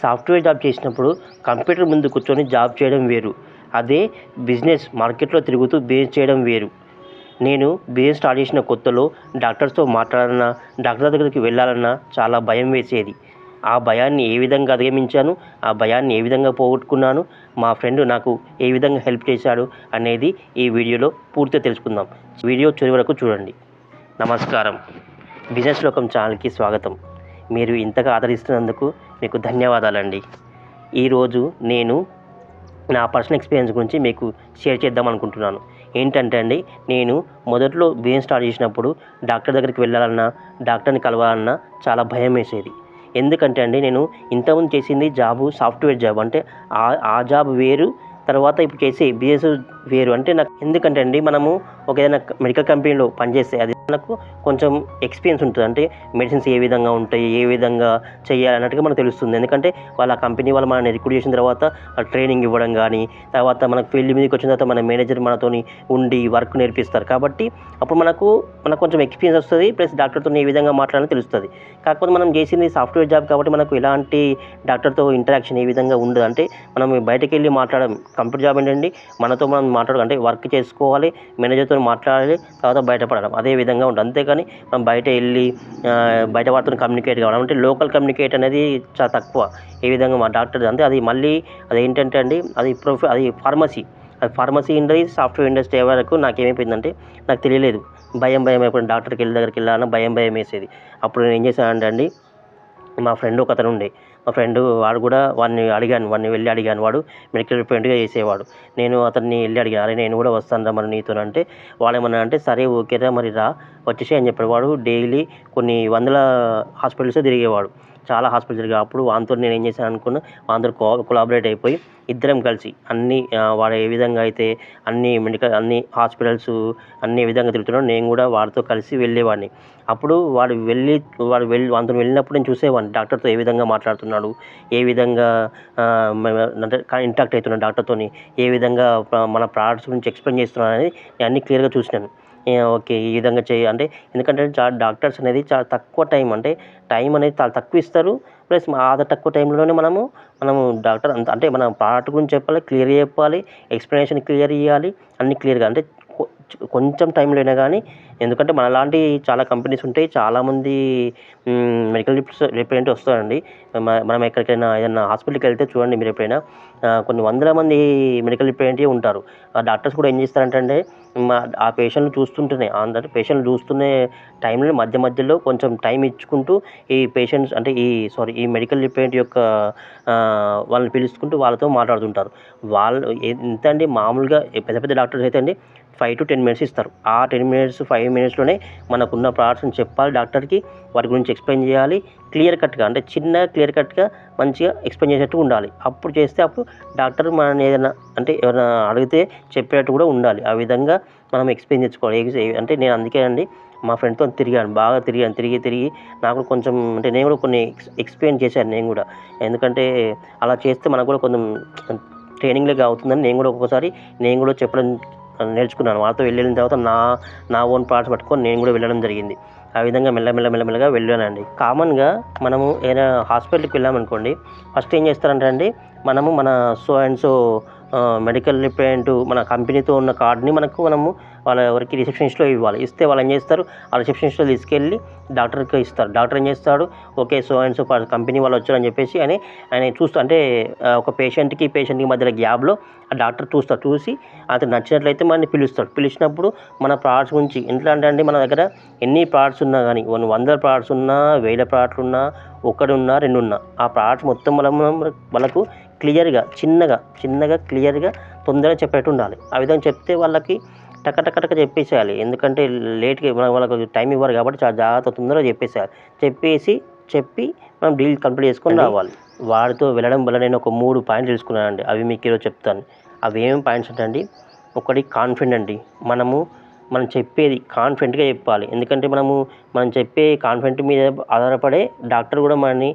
Software job చేసినప్పుడు computer ముందు కూర్చొని జాబ్ చేయడం వేరు. అదే బిజినెస్ మార్కెట్లో తిరుగుతూ బిజినెస్ చేయడం వేరు. నేను బిజినెస్ స్టార్ట్ చేసిన కొత్తలో డాక్టర్స్తో మాట్లాడాలన్నా, డాక్టర్ దగ్గరికి వెళ్ళాలన్నా చాలా భయం వేసేది. ఆ భయాన్ని ఏ విధంగా అధిగమించాను, ఆ భయాన్ని ఏ విధంగా పోగొట్టుకున్నాను, మా ఫ్రెండ్ నాకు ఏ విధంగా హెల్ప్ చేశాడు అనేది ఈ వీడియోలో పూర్తిగా తెలుసుకుందాం. వీడియో చివరి వరకు చూడండి. నమస్కారం. బిజినెస్ లోకం ఛానల్కి స్వాగతం. మీరు ఇంతగా ఆదరిస్తున్నందుకు మీకు ధన్యవాదాలండి. ఈరోజు నేను నా పర్సనల్ ఎక్స్పీరియన్స్ గురించి మీకు షేర్ చేద్దాం అనుకుంటున్నాను. ఏంటంటే అండి, నేను మొదట్లో బిజినెస్ స్టార్ట్ చేసినప్పుడు డాక్టర్ దగ్గరికి వెళ్ళాలన్నా, డాక్టర్ని కలవాలన్నా చాలా భయం వేసేది. ఎందుకంటే అండి, నేను ఇంతకుముందు చేసింది జాబు సాఫ్ట్వేర్ జాబ్. అంటే ఆ జాబ్ వేరు, తర్వాత ఇప్పుడు చేసే బిజినెస్ వేరు. అంటే నాకు ఎందుకంటే అండి, మనము ఒక ఏదైనా మెడికల్ కంపెనీలో పనిచేస్తే అది మనకు కొంచెం ఎక్స్పీరియన్స్ ఉంటుంది. అంటే మెడిసిన్స్ ఏ విధంగా ఉంటాయి, ఏ విధంగా చేయాలి అన్నట్టుగా మనకు తెలుస్తుంది. ఎందుకంటే వాళ్ళ కంపెనీ వాళ్ళు మనల్ని రిక్రూట్ చేసిన తర్వాత ట్రైనింగ్ ఇవ్వడం కానీ, తర్వాత మనకు ఫీల్డ్ మీదకి వచ్చిన తర్వాత మన మేనేజర్ మనతోని ఉండి వర్క్ నేర్పిస్తారు. కాబట్టి అప్పుడు మనకు కొంచెం ఎక్స్పీరియన్స్ వస్తుంది. ప్లస్ డాక్టర్తో ఏ విధంగా మాట్లాడాలని తెలుస్తుంది. కాకపోతే మనం చేసింది సాఫ్ట్వేర్ జాబ్ కాబట్టి మనకు ఎలాంటి డాక్టర్తో ఇంటరాక్షన్ ఏ విధంగా ఉండదు. అంటే మనం బయటకు వెళ్ళి మాట్లాడడం. కంప్యూటర్ జాబ్ ఏంటండి, మనతో మనం మాట్లాడాలి, అంటే వర్క్ చేసుకోవాలి, మేనేజర్తో మాట్లాడాలి, తర్వాత బయటపడడం అదే విధంగా ఉంటుంది. అంతేకాని మనం బయట వెళ్ళి బయట వారితో కమ్యూనికేట్ కావడం అంటే లోకల్ కమ్యూనికేట్ అనేది చాలా తక్కువ. ఏ విధంగా మా డాక్టర్ అంటే అది మళ్ళీ అదేంటంటే అండి, అది ఫార్మసీ ఇండస్ట్రీ, సాఫ్ట్వేర్ ఇండస్ట్రీ వరకు నాకేమైపోయిందంటే నాకు తెలియలేదు. భయం అయిపోయింది. డాక్టర్కి దగ్గరికి వెళ్ళాలన్నా భయం వేసేది. అప్పుడు నేను ఏం చేశానంటే అండి, మా ఫ్రెండ్ ఒక అతను ఉండే. మా ఫ్రెండ్ వాడు కూడా వాడిని వెళ్ళి అడిగాను. వాడు మెడికల్ రిప్రజెంటేటివ్గా చేసేవాడు. నేను అతన్ని వెళ్ళి అడిగాను, అరే నేను కూడా వస్తాను మరి నీతోనంటే, వాడేమన్నా అంటే సరే ఓకేరా మరి రా వచ్చేసి అని చెప్పాడు. వాడు డైలీ కొన్ని వందల హాస్పిటల్స్ తిరిగేవాడు. చాలా హాస్పిటల్స్ తిరిగా. అప్పుడు వానితో నేను ఏం చేశాను అనుకున్నా, వానితో కొలాబరేట్ అయిపోయి ఇద్దరం కలిసి వాడు ఏ విధంగా అయితే అన్ని హాస్పిటల్స్ అన్ని విధంగా తిరుగుతున్నాడు, నేను కూడా వాడితో కలిసి వెళ్ళేవాడిని. అప్పుడు వాడితో వెళ్ళినప్పుడు నేను చూసేవాడిని డాక్టర్తో ఏ విధంగా మాట్లాడుతున్నాడు, ఏ విధంగా అంటే ఇంటరాక్ట్ అవుతున్నాడు డాక్టర్తోని, ఏ విధంగా మన ప్రోడక్ట్స్ గురించి ఎక్స్ప్లెయిన్ చేస్తున్నాడు అనేది నేను అన్నీ క్లియర్గా చూసినాను. ఓకే ఈ విధంగా అంటే ఎందుకంటే డాక్టర్స్ అనేది చాలా తక్కువ టైం, అంటే టైం అనేది చాలా తక్కువ ఇస్తారు. ప్లస్ తక్కువ టైంలోనే మనము డాక్టర్ అంటే మన ప్రోడక్ట్ గురించి చెప్పాలి, క్లియర్గా చెప్పాలి, ఎక్స్ప్లెనేషన్ క్లియర్ ఇవ్వాలి, అన్నీ క్లియర్గా. అంటే కొంచెం టైంలో అయినా కానీ, ఎందుకంటే మనలాంటి చాలా కంపెనీస్ ఉంటాయి, చాలామంది మెడికల్ రిప్రజెంటేటివ్ వస్తారండి. మనం ఎక్కడికైనా ఏదైనా హాస్పిటల్కి వెళ్తే చూడండి మీరు ఎప్పుడైనా, కొన్ని వందల మంది మెడికల్ రిప్రజెంటేటివ్ ఉంటారు. ఆ డాక్టర్స్ కూడా ఏం చేస్తారంటే ఆ పేషెంట్లు చూస్తుంటేనే, అంటే పేషెంట్లు చూస్తున్న టైంలో మధ్యలో కొంచెం టైం ఇచ్చుకుంటూ ఈ పేషెంట్స్ అంటే ఈ మెడికల్ రిప్రజెంటేటివ్ యొక్క వాళ్ళని పిలుచుకుంటూ వాళ్ళతో మాట్లాడుతుంటారు. వాళ్ళు ఎంత అండి, మామూలుగా పెద్ద డాక్టర్స్ అయితే అండి 5 to 10 మినిట్స్ ఇస్తారు. ఆ 10 మినిట్స్ 5 మినిట్స్లోనే మనకున్న ప్రోడక్ట్స్ని చెప్పాలి డాక్టర్కి, వాటి గురించి ఎక్స్ప్లెయిన్ చేయాలి క్లియర్ కట్గా. అంటే క్లియర్ కట్గా మంచిగా ఎక్స్ప్లెయిన్ చేసేట్టు ఉండాలి. అప్పుడు డాక్టర్ మనల్ని ఏమైనా అడిగితే చెప్పేటట్టు కూడా ఉండాలి. ఆ విధంగా మనం ఎక్స్ప్లెయిన్ చేసుకోవాలి. అంటే నేను అందుకే అండి మా ఫ్రెండ్తో బాగా తిరిగి నాకు కొంచెం అంటే నేను కూడా కొన్ని ఎక్స్ప్లెయిన్ చేశాను నేను కూడా. ఎందుకంటే అలా చేస్తే మనకు కూడా కొంచెం ట్రైనింగ్లాగా అవుతుందని నేను కూడా ఒక్కొక్కసారి చెప్పడం నేర్చుకున్నాను. వాళ్ళతో వెళ్ళిన తర్వాత నా ఓన్ ప్రోడక్ట్స్ పట్టుకొని నేను కూడా వెళ్ళడం జరిగింది. ఆ విధంగా మెల్లమెల్లగా వెళ్ళానండి. కామన్గా మనము ఏదైనా హాస్పిటల్కి వెళ్ళామనుకోండి, ఫస్ట్ ఏం చేస్తారంటే అండి, మన so and so medical representative మన కంపెనీతో ఉన్న కార్డుని మనము ఎవరికి రిసెప్షనిస్ట్లో ఇవ్వాలి. ఇస్తే వాళ్ళు ఏం చేస్తారు, ఆ రిసెప్షనిస్ట్లో తీసుకెళ్ళి డాక్టర్కి ఇస్తారు. డాక్టర్ ఏం చేస్తాడు, okay so and so company వాళ్ళు వచ్చారని చెప్పేసి ఆయన చూస్తూ, అంటే ఒక పేషెంట్కి మధ్యలో గ్యాప్లో ఆ డాక్టర్ చూసి అతను నచ్చినట్లయితే మనల్ని పిలుస్తాడు. పిలిచినప్పుడు మన ప్రోడక్ట్స్ గురించి ఎట్లా అంటే మన దగ్గర ఎన్ని ప్రోడక్ట్స్ ఉన్నా కానీ, 100 ప్రోడక్ట్స్ ఉన్నా, 1000 ప్రోడక్ట్లు ఉన్నా, 1 ఉన్నా 2 ఉన్నా, ఆ ప్రోడక్ట్స్ మొత్తం వాళ్ళకు క్లియర్గా చిన్నగా క్లియర్గా తొందరగా చెప్పేట్టు ఉండాలి. ఆ విధంగా చెప్తే వాళ్ళకి టక చెప్పేసేయాలి. ఎందుకంటే లేట్గా వాళ్ళకు టైం ఇవ్వరు కాబట్టి చాలా జాగ్రత్త తొందరగా చెప్పి మనం డీల్ కంప్లీట్ చేసుకొని రావాలి. వాడితో వెళ్ళడం వల్ల నేను ఒక 3 పాయింట్లు తెలుసుకున్నానండి. అవి మీకు ఈరోజు చెప్తాను. అవి ఏమేమి పాయింట్స్ అంటే అండి, ఒకటి కాన్ఫిడెంట్ అండి. మనం చెప్పేది కాన్ఫిడెంట్గా చెప్పాలి. ఎందుకంటే మనం చెప్పే కాన్ఫిడెంట్ మీద ఆధారపడే డాక్టర్ కూడా మనని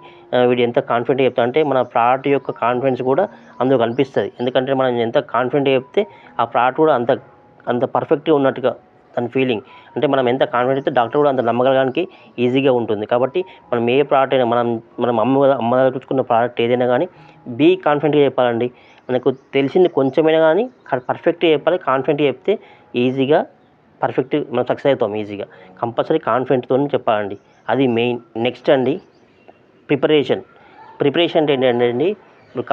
వీడు ఎంత కాన్ఫిడెంట్గా చెప్తా అంటే మన ప్రోడక్ట్ యొక్క కాన్ఫిడెన్స్ కూడా అందులో కనిపిస్తుంది. ఎందుకంటే మనం ఎంత కాన్ఫిడెంట్గా చెప్తే ఆ ప్రోడక్ట్ కూడా అంత పర్ఫెక్ట్గా ఉన్నట్టుగా తన ఫీలింగ్. అంటే మనం ఎంత కాన్ఫిడెంట్ అయితే డాక్టర్ కూడా అంత నమ్మగలగడానికి ఈజీగా ఉంటుంది. కాబట్టి మనం ఏ ప్రోడక్ట్ అయినా మనం అమ్మ దగ్గర చూసుకున్న ప్రోడక్ట్ ఏదైనా కానీ బీ కాన్ఫిడెంట్గా చెప్పాలండి. మనకు తెలిసింది కొంచెమైనా కానీ పర్ఫెక్ట్గా చెప్పాలి. కాన్ఫిడెంట్గా చెప్తే ఈజీగా పర్ఫెక్ట్ మనం సక్సెస్ అవుతాం ఈజీగా. కంపల్సరీ కాన్ఫిడెంట్తోనే చెప్పాలండి, అది మెయిన్. నెక్స్ట్ అండి ప్రిపరేషన్ అంటే ఏంటంటే అండి, ఇప్పుడు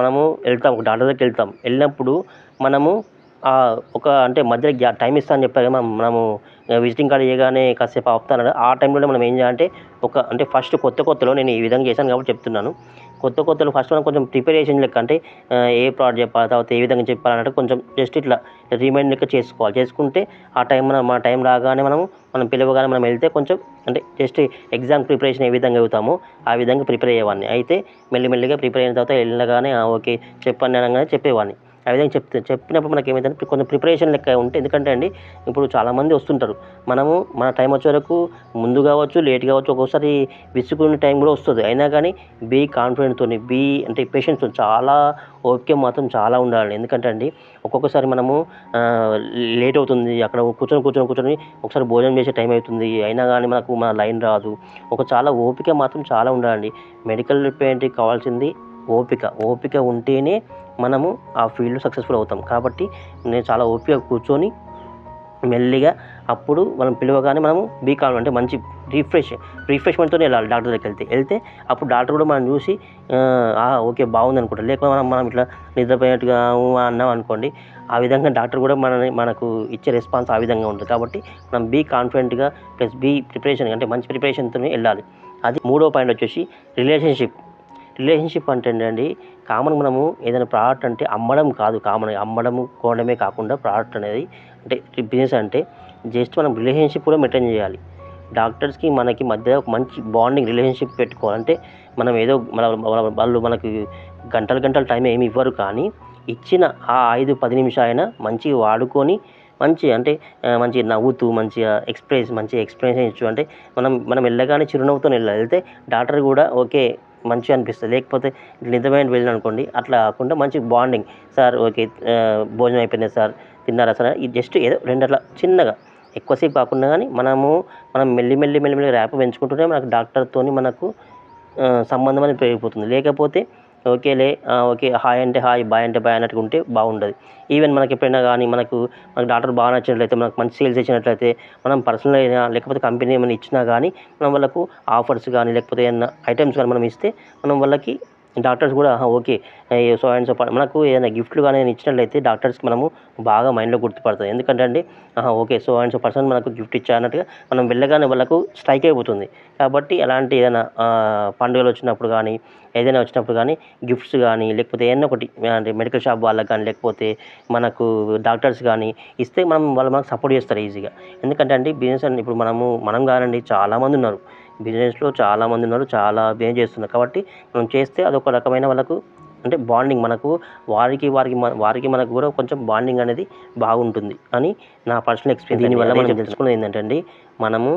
మనము వెళ్తాం, ఒక డాక్టర్ దగ్గరికి వెళ్తాం. వెళ్ళినప్పుడు మనము ఒక అంటే మధ్యలో టైం ఇస్తా అని చెప్పారు కదా, మనము విజిటింగ్ కార్డ్ ఇవ్వగానే కాసేపు ఆపుతాను. ఆ టైంలోనే మనం ఏం చేయాలంటే అంటే ఫస్ట్ కొత్తలో నేను ఈ విధంగా చేశాను కాబట్టి చెప్తున్నాను. కొత్తలో ఫస్ట్ మనం కొంచెం ప్రిపరేషన్ లెక్క, అంటే ఏ ప్రోడక్ట్ చెప్పాలి, తర్వాత ఏ విధంగా చెప్పాలంటే కొంచెం జస్ట్ ఇట్లా రిమైండ్ లెక్క చేసుకోవాలి. చేసుకుంటే ఆ టైం మన టైం రాగానే మనం పిలవగానే మనం వెళ్తే కొంచెం అంటే జస్ట్ ఎగ్జామ్ ప్రిపరేషన్ ఏ విధంగా అవుతామో ఆ విధంగా ప్రిపేర్ అయ్యేవాడిని. అయితే మెల్లిమెల్లిగా ప్రిపేర్ అయిన తర్వాత వెళ్ళగానే ఓకే చెప్పండి అనగానే చెప్పేవాడిని. ఆ విధంగా చెప్పినప్పుడు మనకి ఏమైందంటే కొంచెం ప్రిపరేషన్ లెక్క ఉంటే, ఎందుకంటే అండి ఇప్పుడు చాలామంది వస్తుంటారు. మన టైం వచ్చే వరకు ముందు కావచ్చు, లేట్ కావచ్చు, ఒక్కోసారి విసుక్కునే టైం కూడా వస్తుంది. అయినా కానీ బీ కాన్ఫిడెంట్తోని అంటే పేషెన్స్‌తో చాలా ఓపిక మాత్రం చాలా ఉండాలి. ఎందుకంటే అండి ఒక్కొక్కసారి మనము లేట్ అవుతుంది, అక్కడ కూర్చొని ఒకసారి భోజనం చేసే టైం అవుతుంది. అయినా కానీ మన లైన్ రాదు. చాలా ఓపిక మాత్రం చాలా ఉండాలండి. మెడికల్ రిప్రజెంటేటివ్‌కి కావాల్సింది ఓపిక ఉంటేనే మనము ఆ ఫీల్డ్‌లో సక్సెస్‌ఫుల్ అవుతాం. కాబట్టి నేను చాలా ఓపికగా కూర్చొని మెల్లిగా అప్పుడు మనం పిలవగానే మనము అంటే మంచి రిఫ్రెష్మెంట్‌తోనే వెళ్ళాలి డాక్టర్ దగ్గరికి వెళ్తే అప్పుడు డాక్టర్ కూడా మనం చూసి ఓకే బాగుంది అనుకుంటారు. లేకపోతే మనం ఇట్లా నిద్రపోయినట్టుగా అన్నాం అనుకోండి, ఆ విధంగా డాక్టర్ కూడా మనకు ఇచ్చే రెస్పాన్స్ ఆ విధంగా ఉంటుంది. కాబట్టి మనం బీ కాన్ఫిడెంట్‌గా ప్లస్ ప్రిపరేషన్ అంటే మంచి ప్రిపరేషన్‌తోనే వెళ్ళాలి. అది మూడో పాయింట్ వచ్చేసి రిలేషన్షిప్ అంటే అండి, మనము ఏదైనా ప్రోడక్ట్ అంటే అమ్మడం కాదు. కొనడమే కాకుండా ప్రోడక్ట్ అనేది అంటే బిజినెస్ అంటే జస్ట్ మనం రిలేషన్షిప్ కూడా మెయింటైన్ చేయాలి. డాక్టర్స్కి మనకి మధ్య ఒక మంచి బాండింగ్ రిలేషన్షిప్ పెట్టుకోవాలి. అంటే మనం ఏదో వాళ్ళు మనకి గంటలు టైం ఏమి ఇవ్వరు, కానీ ఇచ్చిన ఆ 5-10 నిమిషాలైనా మంచిగా వాడుకొని మంచిగా నవ్వుతూ మంచిగా ఎక్స్ప్రెషన్ ఇచ్చు. అంటే మనం వెళ్ళగానే చిరునవ్వుతోని వెళ్తే డాక్టర్ కూడా ఓకే మంచిగా అనిపిస్తుంది. లేకపోతే నిజమైన వెళ్ళిననుకోండి, అట్లా కాకుండా మంచి బాండింగ్, సార్ ఓకే భోజనం అయిపోయిందా సార్, తిన్నారా సార్, ఇది జస్ట్ ఏదో 2 అట్లా చిన్నగా ఎక్కువసేపు కాకుండా కానీ మనం మెల్లిమెల్లిగా ర్యాప్ పెంచుకుంటూనే మనకు డాక్టర్తోని మనకు సంబంధం అనేది పెరిగిపోతుంది. లేకపోతే ఓకే హాయ్ అంటే హాయ్, బాయ్ అంటే బాయ్ అన్నట్టుగా ఉంటే బాగుండదు. ఈవెన్ మనకి ఎప్పుడైనా కానీ మనకు డాక్టర్ బాగా నచ్చినట్లయితే, మనకు మంచి సేల్స్ ఇచ్చినట్లయితే, మనం పర్సనల్ అయినా లేకపోతే కంపెనీ ఏమైనా ఇచ్చినా కానీ మనం వాళ్ళకు ఆఫర్స్ కానీ లేకపోతే ఏదైనా ఐటమ్స్ కానీ మనం ఇస్తే మనం వాళ్ళకి డాక్టర్స్ కూడా ఓకే సో అండ్ సో మనకు ఏదైనా గిఫ్ట్లు కానీ ఇచ్చినట్లయితే డాక్టర్స్కి మనము బాగా మైండ్లో గుర్తుపడుతుంది. ఎందుకంటే అండి okay so and so person మనకు గిఫ్ట్ ఇచ్చా అన్నట్టుగా మనం వెళ్ళగానే వాళ్ళకు స్ట్రైక్ అయిపోతుంది. కాబట్టి అలాంటి ఏదైనా పండుగలు వచ్చినప్పుడు కానీ ఏదైనా వచ్చినప్పుడు కానీ గిఫ్ట్స్ కానీ లేకపోతే ఏదైనా ఒకటి అంటే మెడికల్ షాప్ వాళ్ళకి కానీ లేకపోతే మనకు డాక్టర్స్ కానీ ఇస్తే వాళ్ళు మనకు సపోర్ట్ చేస్తారు ఈజీగా. ఎందుకంటే అండి బిజినెస్ అంటే ఇప్పుడు మనం కాదండి, చాలామంది ఉన్నారు బిజినెస్లో, చాలా బిజినెస్ చేస్తున్నారు. కాబట్టి మనం చేస్తే అదొక రకమైన వాళ్ళకు అంటే బాండింగ్, మనకు వారికి మనకు కూడా కొంచెం బాండింగ్ అనేది బాగుంటుంది అని నా పర్సనల్ ఎక్స్పీరియన్స్. దీనివల్ల మనం తెలుసుకున్నది ఏంటంటే అండి, మనము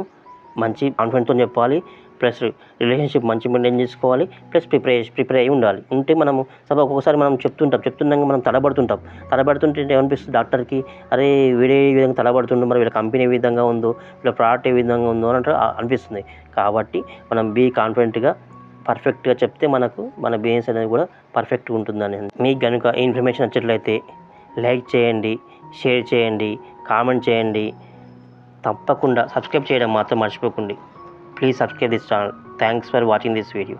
మంచి కాన్ఫిడెంట్తో చెప్పాలి, ప్లస్ రిలేషన్షిప్ మంచి మెయింటైన్ చేసుకోవాలి, ప్లస్ ప్రిపేర్ అయ్యి ఉండాలి. మనం ఒక్కొక్కసారి మనం చెప్తున్నాక మనం తడబడుతుంటే ఏమనిపిస్తుంది డాక్టర్కి, అరే వీడే ఈ విధంగా తడబడుతుండు, మరి వీళ్ళ కంపెనీ ఏ విధంగా ఉందో, వీళ్ళ ప్రోడక్ట్ ఏ విధంగా ఉందో అని అనిపిస్తుంది. కాబట్టి మనం బీ కాన్ఫిడెంట్గా పర్ఫెక్ట్గా చెప్తే మన బిజినెస్ అనేది కూడా పర్ఫెక్ట్గా ఉంటుందని. మీకు కనుక ఈ ఇన్ఫర్మేషన్ నచ్చినట్లయితే లైక్ చేయండి, షేర్ చేయండి, కామెంట్ చేయండి. తప్పకుండా సబ్స్క్రైబ్ చేయడం మాత్రం మర్చిపోకండి. Please subscribe this channel. Thanks for watching this video.